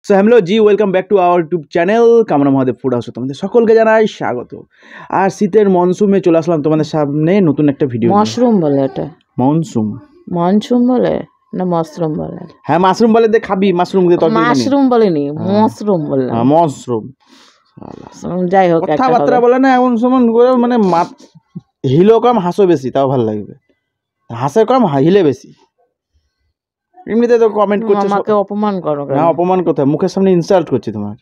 So hello G, welcome back to our YouTube channel কামনা Mahadev food হাউসে তোমাদের সকলকে জানাই স্বাগত। আর শীতের মনসুমে চলে আসলাম তোমাদের সামনে নতুন একটা ভিডিও। মাশরুম বলে এটা? মনসুম মনসুম বলে না মাশরুম বলে? হ্যাঁ মাশরুম বলে, দে খাবি মাশরুম দিয়ে তরকারি বানিয়ে। মাশরুম বলেনি, মাশরুম বললাম। হ্যাঁ মাশরুম। যাই হোক, একটা কথাবার্তা হবে। বলে না এমন সময় মানে হিলো কম হাসো বেশি, তাও ভালো লাগবে। হাসে কম হিলে বেশি। এমনিতে তো কমেন্ট করছে আমাকে অপমান করো কেন? না, অপমান কোথায়, মুখের সামনে ইনসাল্ট করছি তোমার।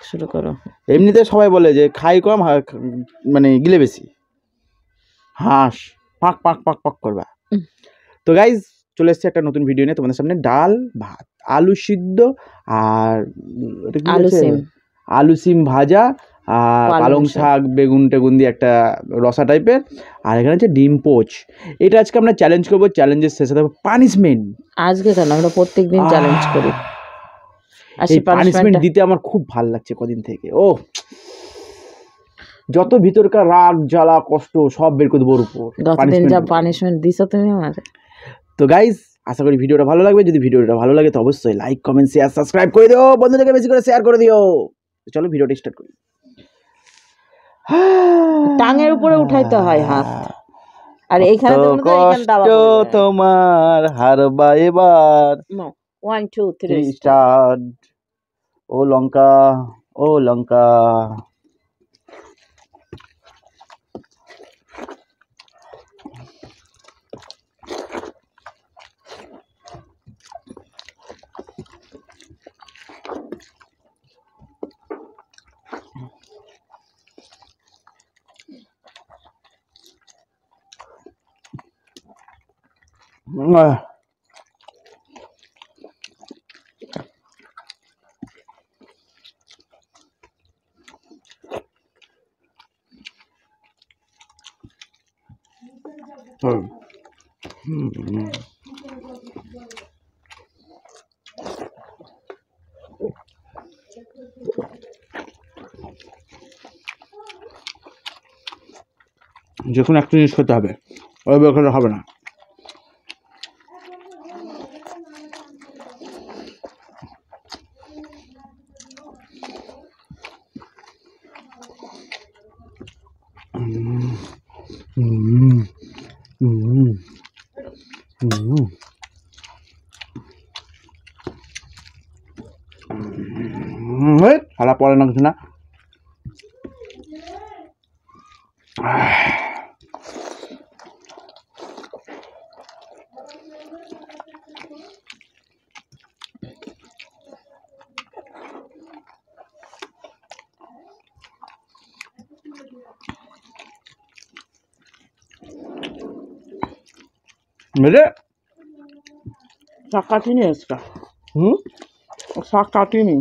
শুরু করো। এমনিতে সবাই বলে যে খাই কম মানে গিলে বেশি, হাঁস পাক পাক পাক পাক করবা। তো গাইজ চলে এসছে একটা নতুন ভিডিও নিয়ে তোমাদের সামনে। ডাল ভাত, আলু সিদ্ধ, আর আলু সিম ভাজা, আর পালং শাক বেগুন টেগুন দিয়ে একটা রসা টাইপের, আর এখানে হচ্ছে ডিম পোচ। এটা আজকে আমরা চ্যালেঞ্জ করবো, চ্যালেঞ্জের শেষে দেবো পানিশমেন্ট। আজকে কেন, আমরা প্রত্যেকদিন চ্যালেঞ্জ করি। এই পানিশমেন্ট দিতে আমার খুব ভালো লাগছে কদিন থেকে। ও যত ভিতরকার রাগ জ্বালা কষ্ট সব বের করে দেবো ওর উপর। গতদিন যা পানিশমেন্ট দিছো তুমি আমার। তো গাইজ আশা করি ভিডিওটা ভালো লাগবে। যদি ভিডিওটা ভালো লাগে তো অবশ্যই লাইক কমেন্ট শেয়ার সাবস্ক্রাইব করে দিও, বন্ধুদেরকে বেশি করে শেয়ার করে দিও। চলো ভিডিওটা স্টার্ট করি। টাঙের উপরে উঠাইতে হয় হাত, আর এইখানে তোমার হারবা এবার। 1 2 3 স্টার্ট। ও লঙ্কা, ও লঙ্কা। যে কোনো একটা জিনিস খেতে হবে, ওই খেতে হবে না। খারাপ পড়ে না কিছু না। মেরে শাক কাটিনি আজকে। শাক কাটিনি।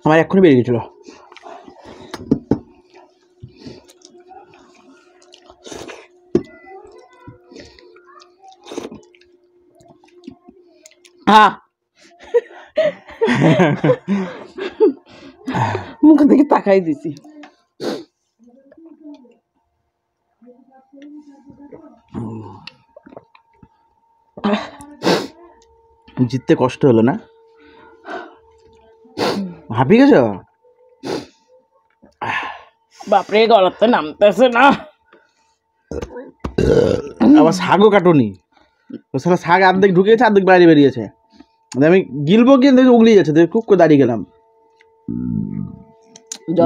আমার এক্ষুনি বেরিয়ে গেছিল। মুখ থেকে তাকাই দিছি। জিততে কষ্ট হলো না? হাঁপিয়ে গেছো? বাপরে, গলাতে নামতেছে না। আবার শাকও কাটুনি, ও সালা শাক অর্ধেক ঢুকেছে, অর্ধেক বাইরে বেরিয়েছে। আমি গিলবো গিয়ে দেখি উগলিয়ে যাচ্ছে, খুব করে দাঁড়িয়ে গেলাম।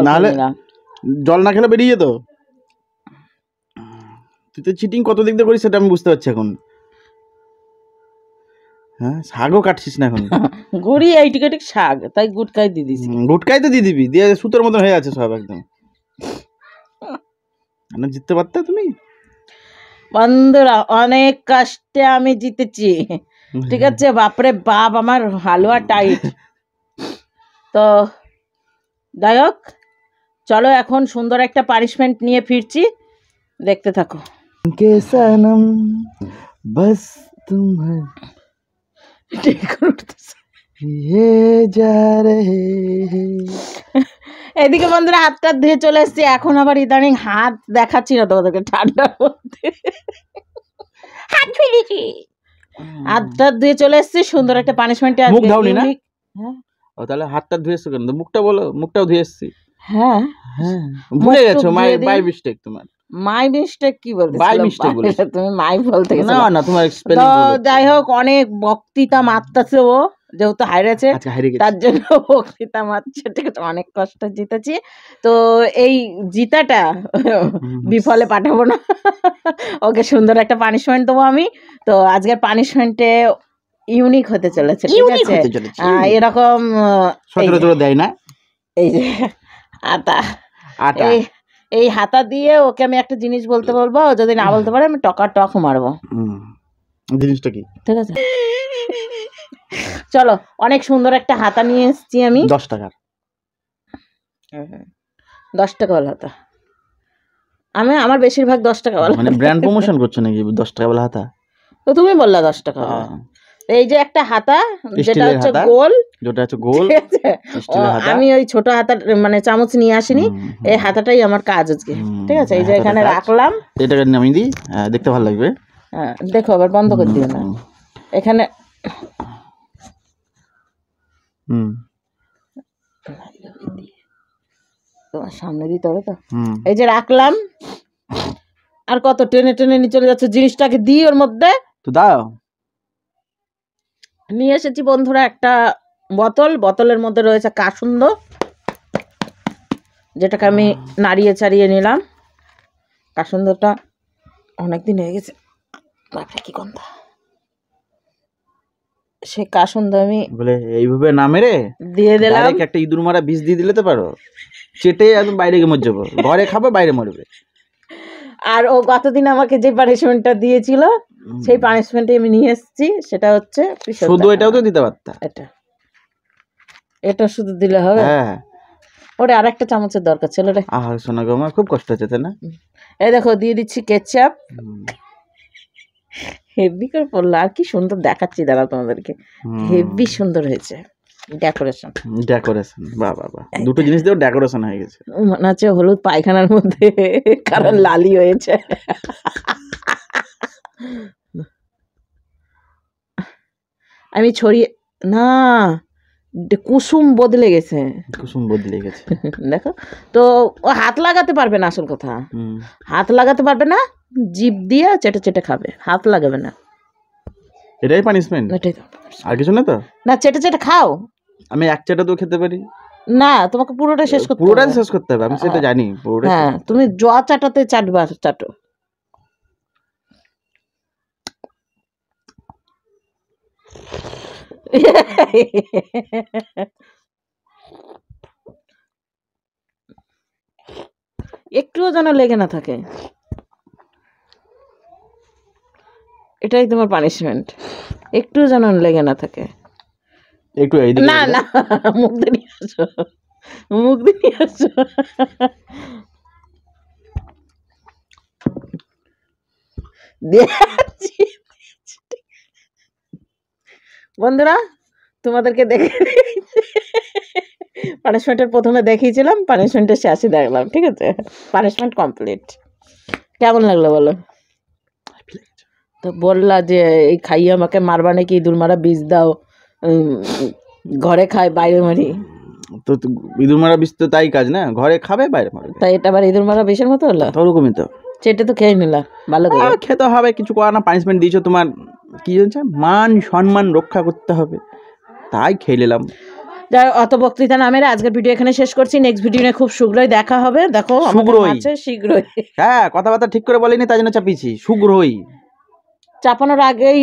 নাহলে জল না খেলে বেরিয়ে যেত। তুই তো চিটিং কত দিক দিয়ে করিস সেটা আমি বুঝতে পারছি এখন। হ্যাঁ, শাকও কাটছিস না এখন? গুড়ি এইটিকে শাক, তাই গুটকাই দিয়ে দিছি। গুটকাই তো দিয়ে দিবি, দিয়ে সুতোর মতন হয়ে আছে সব একদম। জিততে পারতে তুমি। বন্ধুরা, অনেক কষ্টে আমি জিতেছি, ঠিক আছে? বাপরে বাপ, আমার হালুয়া টাইট। তো যাই হোক, চলো এখন সুন্দর একটা পানিশমেন্ট নিয়ে ফিরছি, দেখতে থাকো। কে সনম বস তুম এদিকে বন্ধুরা হাতটা ধুয়ে চলে এসছি, এখন আবার ইদানিং হাত দেখাচ্ছি না তোমাদেরকে, ঠান্ডার মধ্যে হাত ফেলেছি। হাতটা ধুয়ে চলে এসছি, সুন্দর একটা পানিশমেন্ট। মুখ ধাওনি না? ও তাহলে হাতটা ধুয়ে এসছো কেন? মুখটা বলো। মুখটাও ধুয়ে এসছি। হ্যাঁ, ভুলে গেছো? বাই মিস্টেক তোমার। মাই মিস্টেক কি বলতে? বাই মিস্টেক বলেছো তুমি, মাই বলতে গেছো। না না, তোমার তো যাই হোক, অনেক বক্তৃতা মারতেছে ও, যেহেতু হারিয়েছে তার জন্য বক্তৃতা মারছে, ঠিক আছে? অনেক কষ্ট জিতেছি, তো এই জিতাটা বিফলে পাঠাবো না, ওকে সুন্দর একটা পানিশমেন্ট দেবো আমি। তো আজকের পানিশমেন্টে ইউনিক হতে চলেছে, ঠিক আছে? এরকম সচরাচর দেয় না। এই যে আটা, এই হাতা দিয়ে ওকে আমি একটা জিনিস বলতে বলবো, যদি না বলতে পারে আমি টক মারবো। জিনিসটা কি? ঠিক আছে, চলো। অনেক সুন্দর একটা হাতা নিয়ে এসেছি আমি, 10 টাকার। 10 টাকাওয়ালা হাতা। আমার বেশিরভাগ 10 টাকাওয়ালা। মানে ব্র্যান্ড প্রমোশন করছো নাকি 10 টাকাওয়ালা হাতা? তো তুমি বললা 10 টাকা। এই যে একটা হাতা, যেটা হচ্ছে গোল, আমি ওই ছোট হাতা মানে চামচ নিয়ে আসিনি, এই হাতাটাই আমার কাজ আজকে, ঠিক আছে? এই যে এখানে রাখলাম, এটা নামিয়ে দিই, দেখতে ভালো লাগবে। হ্যাঁ, দেখো, আবার বন্ধ করে দিও না। এখানে তোমার সামনে দিতে হবে তো। এই যে রাখলাম, আর কত টেনে টেনে নিয়ে চলে যাচ্ছে জিনিসটাকে দিই ওর মধ্যে। তো দাও। নিয়ে এসেছি বন্ধুরা একটা বোতলের মধ্যে রয়েছে কাসুন্দ, যেটাকে আমি নাড়িয়ে চাড়িয়ে নিলাম। কাসুন্দটা অনেকদিন হয়ে গেছে, বাপরে কি গন্ধ। সে কাসুন্দ আমি বলে এইভাবে না মেরে দিয়ে দিলাম, একটা ইঁদুর মারা বিষ দিয়ে দিলে তো পারো, চেটে একদম বাইরে গিয়ে মরে যাবো। ঘরে খাবো, বাইরে মরবে। আর ও গতদিন আমাকে যে পানিশমেন্টটা দিয়েছিল, সেই পানিশমেন্টে আমি নিয়ে এসেছি, সেটা হচ্ছে শুধু এটাও তো দিতে পারতা। এটা শুধু দিলে হবে? হ্যাঁ, ওরে আর একটা চামচের দরকার ছিল রে। আহা সোনা গো, আমার খুব কষ্ট হচ্ছে, তাই না? এই দেখো, দিয়ে দিচ্ছি কেচাপ। হেভি করে পড়লো, আর কি সুন্দর দেখাচ্ছি, দাঁড়া তোমাদেরকে। হেভি সুন্দর হয়েছে ডেকোরেশন। বাহ বাহ বাহ, দুটো জিনিস দিয়েও ডেকোরেশন হয়ে গেছে। মনে হচ্ছে হলুদ পায়খানার মধ্যে কারণ লালি হয়েছে। আমি ছড়িয়ে না, কুসুম বদলে গেছে। দেখো তো, ও হাত লাগাতে পারবে না, আসল কথা হাত লাগাতে পারবে না, জিভ দিয়ে চেটে চেটে খাবে, হাত লাগাবে না। এটাই পানিশমেন্ট, আর কিছু না তো? না, চেটে চেটে খাও। আমি এক চাটা তো খেতে পারি না, তোমাকে পুরোটা শেষ করতে হবে। পুরোটা শেষ করতে হবে, আমি সেটা জানি। হ্যাঁ, তুমি জ চাটাতে চাটবা, চাটো। একটুও যেন লেগে না থাকে, এটাই তোমার পানিশমেন্ট। একটুও যেন লেগে না থাকে। একটু না না, মুখ দিয়ে নিয়ে আসো, মুখ দিয়ে নিয়ে আসো। বন্ধুরা, তোমাদেরকে দেখে পানিশমেন্টের প্রথমে দেখিয়েছিলাম, পানিশমেন্টের শেষে দেখলাম, ঠিক আছে? Punishment complete. কেমন লাগলো বলো? তো বললা যে এই খাইয়ে আমাকে মারবা নাকি, ইঁদুর মারা বীজ দাও, ঘরে খায় বাইরে মারি। তো ইঁদুর মারা বিষ তো তাই কাজ না, ঘরে খাবে বাইরে মারবে। তাই এটা আবার ইঁদুর মারা বিষের মতো হলো? ওরকমই তো, চেটে তো খেয়ে নিলাম, ভালো করে খেতে হবে, কিছু করার না, পানিশমেন্ট দিয়েছো, তোমার কি জানছে মান সম্মান রক্ষা করতে হবে, তাই খেয়ে নিলাম। যাই অত বক্তৃতা না মেরে আজকের ভিডিও এখানে শেষ করছি। নেক্সট ভিডিও নিয়ে খুব শীঘ্রই দেখা হবে। দেখো শীঘ্রই, হ্যাঁ কথাবার্তা ঠিক করে বলিনি, তাই জন্য চাপিয়েছি, শীঘ্রই। চাপানোর আগেই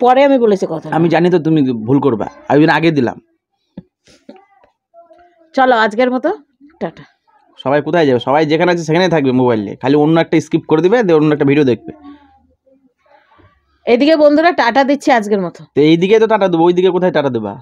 পরে আমি বলেছি কথা, আমি জানি তো তুমি ভুল করবা, আমি আগে দিলাম। চলো আজকের মতো টাটা। সবাই কোথায় যাবে? সবাই যেখানে আছে সেখানেই থাকবে মোবাইল নিয়ে, খালি অন্য একটা স্কিপ করে দিবে, অন্য একটা ভিডিও দেখবে। এইদিকে বন্ধুরা টাটা দিচ্ছি আজকের মতো। তো এইদিকে তো টাটা দেবো, ওইদিকে কোথায় টাটা দেবা?